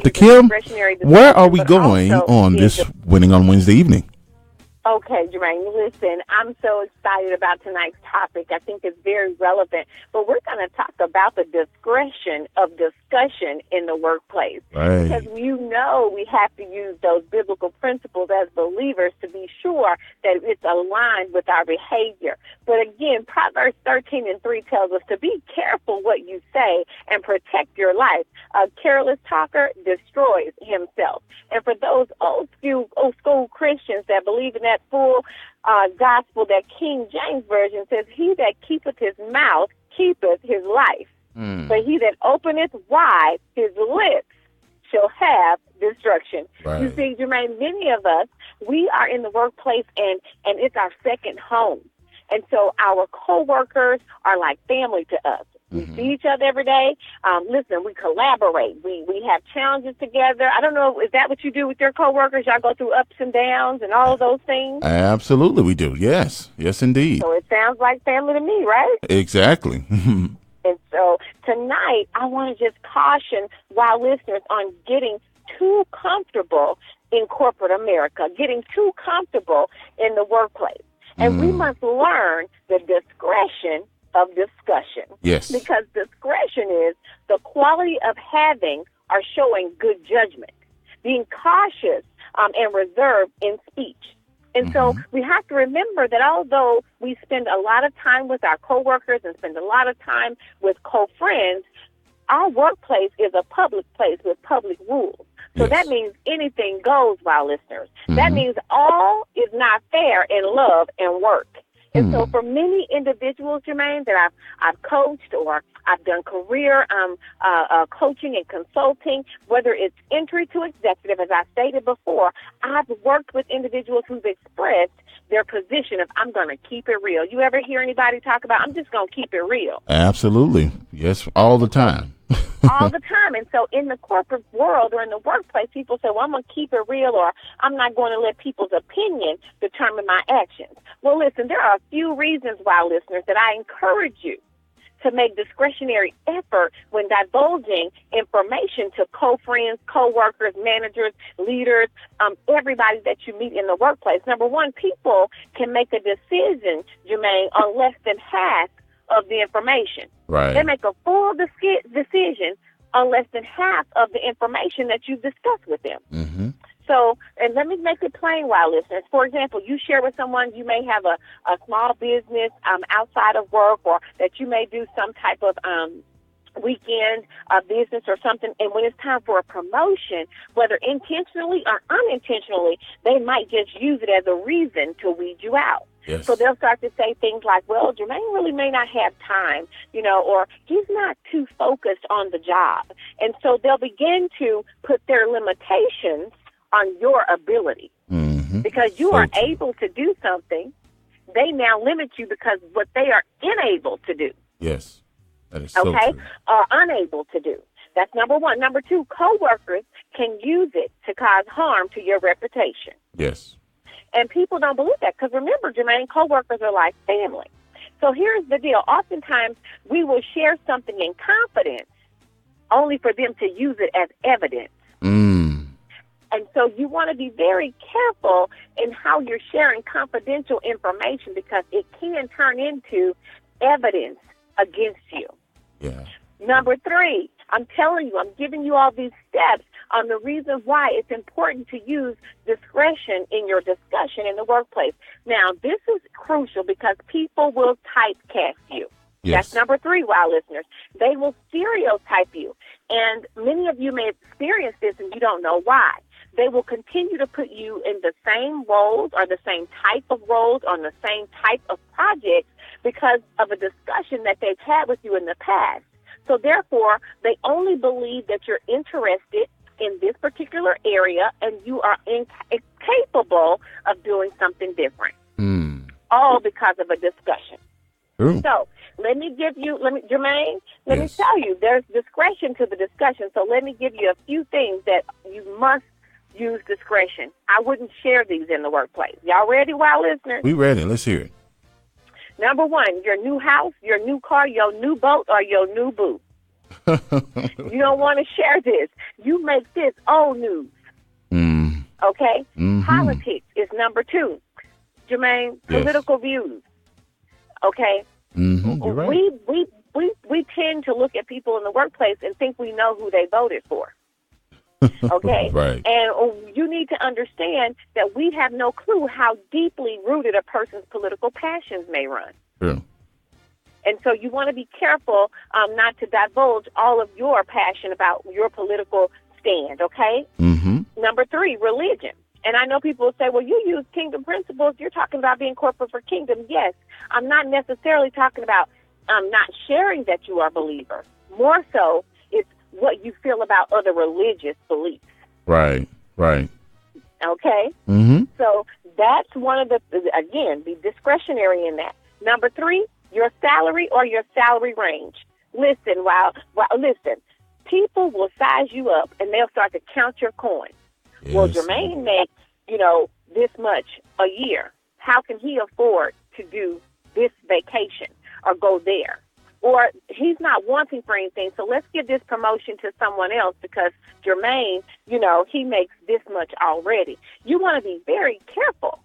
Kim, where are we going on this Winning on Wednesday evening? Okay, Jermaine, listen, I'm so excited about tonight's topic. I think it's very relevant, but we're going to talk about the discretion of discussion in the workplace. Right. Because we have to use those biblical principles as believers to be sure that it's aligned with our behavior. But again, Proverbs 13:3 tells us to be careful what you say and protect your life. A careless talker destroys himself. And for those old school Christians that believe in that full gospel, that King James Version says, he that keepeth his mouth keepeth his life. But he that openeth wide his lips shall have destruction. Right. You see, Jermaine, many of us, we are in the workplace and it's our second home. And so our coworkers are like family to us. We see each other every day. Listen, we collaborate. We have challenges together. I don't know, is that what you do with your coworkers? Y'all go through ups and downs and all of those things? Absolutely, we do. Yes. Yes, indeed. So it sounds like family to me, right? Exactly. And so tonight, I want to just caution our listeners on getting too comfortable in corporate America, getting too comfortable in the workplace. And we must learn the discretion of discussion. Yes. Because discretion is the quality of having or showing good judgment, being cautious and reserved in speech. And so we have to remember that although we spend a lot of time with our coworkers and spend a lot of time with co-friends, our workplace is a public place with public rules. So that means anything goes, our listeners. That means all is not fair in love and work. And so for many individuals, Jermaine, that I've coached or I've done career coaching and consulting, whether it's entry to executive, as I stated before, I've worked with individuals who've expressed their position of, I'm going to keep it real. You ever hear anybody talk about, I'm just going to keep it real? Absolutely. Yes, all the time. All the time. And so in the corporate world or in the workplace, people say, well, I'm going to keep it real, or I'm not going to let people's opinion determine my actions. Well, listen, there are a few reasons why, listeners, that I encourage you to make discretionary effort when divulging information to co-friends, co-workers, managers, leaders, everybody that you meet in the workplace. Number one, people can make a decision, Jermaine, on less than half of the information. Right. They make a full decision on less than half of the information that you've discussed with them. So, and let me make it plain, wild listeners. For example, you share with someone, you may have a small business outside of work, or that you may do some type of weekend business or something, and when it's time for a promotion, whether intentionally or unintentionally, they might just use it as a reason to weed you out. Yes. So they'll start to say things like, well, Jermaine really may not have time, or he's not too focused on the job. And so they'll begin to put their limitations on your ability. Because you are able to do something, they now limit you because what they are unable to do. Yes. That is so true. Or unable to do. That's number one. Number two, coworkers can use it to cause harm to your reputation. Yes. And people don't believe that because remember, Jermaine, coworkers are like family. So here's the deal. Oftentimes, we will share something in confidence only for them to use it as evidence. And so you want to be very careful in how you're sharing confidential information because it can turn into evidence against you. Yeah. Number three, I'm telling you, I'm giving you all these steps on the reason why it's important to use discretion in your discussion in the workplace. Now, this is crucial because people will typecast you. Yes. That's number three, wild listeners. They will stereotype you. And many of you may experience this and you don't know why. They will continue to put you in the same roles or the same type of roles on the same type of projects because of a discussion that they've had with you in the past. So therefore, they only believe that you're interested in this particular area and you are incapable of doing something different. All because of a discussion. True. So let me Jermaine, let me tell you, there's discretion to the discussion. So let me give you a few things that you must use discretion. I wouldn't share these in the workplace. Y'all ready, wild listeners? We ready. Let's hear it. Number one, your new house, your new car, your new boat, or your new boo. You don't want to share this. You make this old news. Okay? Mm-hmm. Politics is number 2. Jermaine, political views. Okay? Mm-hmm. You're right. We tend to look at people in the workplace and think we know who they voted for. Okay? Right. And you need to understand that we have no clue how deeply rooted a person's political passions may run. True. And so you want to be careful not to divulge all of your passion about your political stand, okay? Mm-hmm. Number 3, religion. And I know people will say, well, you use kingdom principles. You're talking about being corporate for kingdom. Yes, I'm not necessarily talking about not sharing that you are a believer. More so, it's what you feel about other religious beliefs. Right, right. Okay? Mm-hmm. So that's one of the, again, be discretionary in that. Number 3, your salary or your salary range. Listen, listen, people will size you up and they'll start to count your coins. Yes. Well, Jermaine makes, this much a year. How can he afford to do this vacation or go there? Or he's not wanting for anything, so let's give this promotion to someone else because Jermaine, he makes this much already. You want to be very careful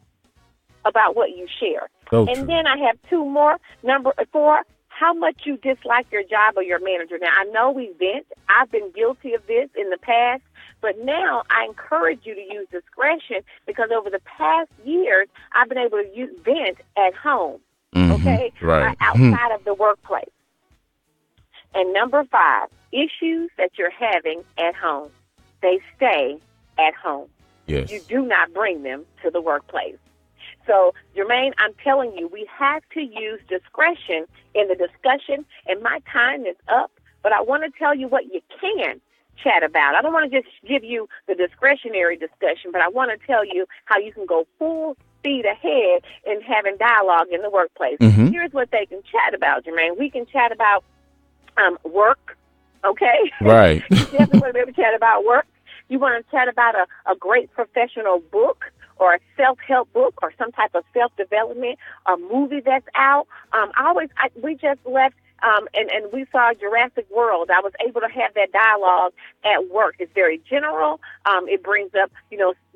about what you share. So and true. Then I have 2 more. Number 4, how much you dislike your job or your manager. Now, I know we vent. I've been guilty of this in the past, but now I encourage you to use discretion because over the past years, I've been able to vent at home, okay, right. outside of the workplace. And number 5, issues that you're having at home, they stay at home. Yes. You do not bring them to the workplace. So, Jermaine, I'm telling you, we have to use discretion in the discussion, and my time is up, but I want to tell you what you can chat about. I don't want to just give you the discretionary discussion, but I want to tell you how you can go full speed ahead in having dialogue in the workplace. Mm-hmm. Here's what they can chat about, Jermaine. We can chat about work, okay? Right. You definitely want to be able to chat about work. You want to chat about a great professional book or a self-help book or some type of self-development, a movie that's out. We just left and we saw Jurassic World. I was able to have that dialogue at work. It's very general. It brings up,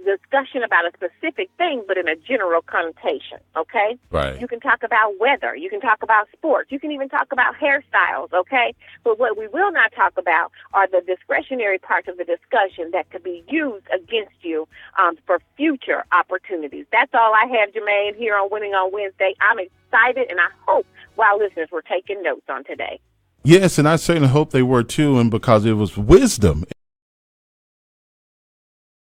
discussion about a specific thing, but in a general connotation, okay? Right. You can talk about weather. You can talk about sports. You can even talk about hairstyles, okay? But what we will not talk about are the discretionary parts of the discussion that could be used against you for future opportunities. That's all I have, Jermaine, here on Winning on Wednesday. I'm excited, and I hope our listeners were taking notes on today. Yes, and I certainly hope they were too, and because it was wisdom